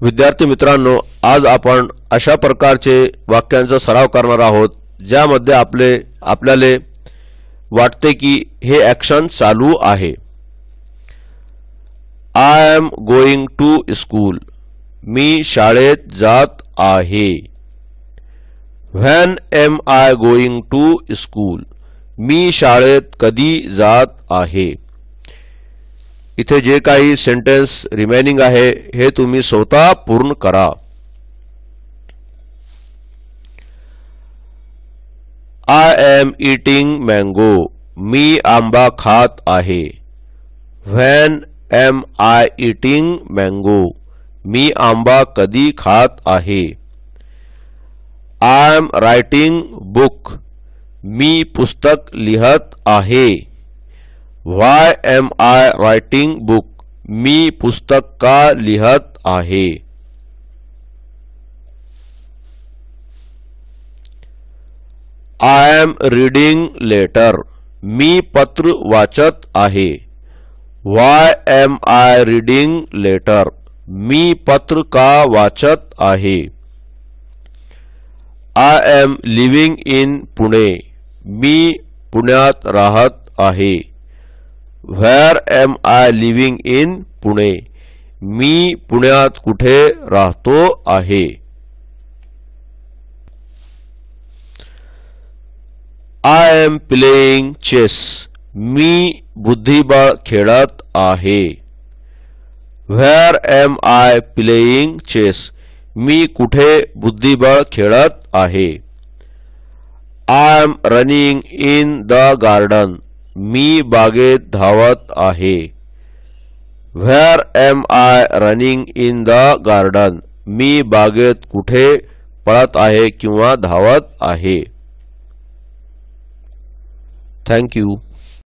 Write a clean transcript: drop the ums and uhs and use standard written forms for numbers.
विद्यार्थी मित्रांनो, आज आपण अशा प्रकारचे वाक्यांचा सराव करणार आहोत ज्यामध्ये आपल्याला वाटते की हे ॲक्शन चालू आहे। I am going to school, मी शाळेत जात आहे। When am I going to school, मी शाळेत कधी जात आहे। इथे जे काही सेंटेन्स रिमेनिंग आहे हे तुम्ही स्वतः पूर्ण करा। आय एम ईटिंग मँगो, मी आंबा खात आहे। When am I eating mango, मी आंबा कधी खात आहे। आय एम रायटिंग बुक, मी पुस्तक लिहत आहे। Why am I writing book, मी पुस्तक का लिहत आहे। आय एम रीडिंग लेटर, मी पत्र वाचत आहे। Why am I reading letter, मी पत्र का वाचत आहे। I am living in Pune, मी पुण्यात राहत आहे। Where am I living in Pune, मी पुण्यात कुठे राहतो आहे। आय एम प्लेइंग चेस, मी बुद्धिबळ खेळत आहे। Where am I playing chess, मी कुठे बुद्धिबळ खेळत आहे। I am running in the garden, मी बागेत धावत आहे। Where am I running in the garden, मी बागेत कुठे पळत आहे किंवा धावत आहे। Thank you.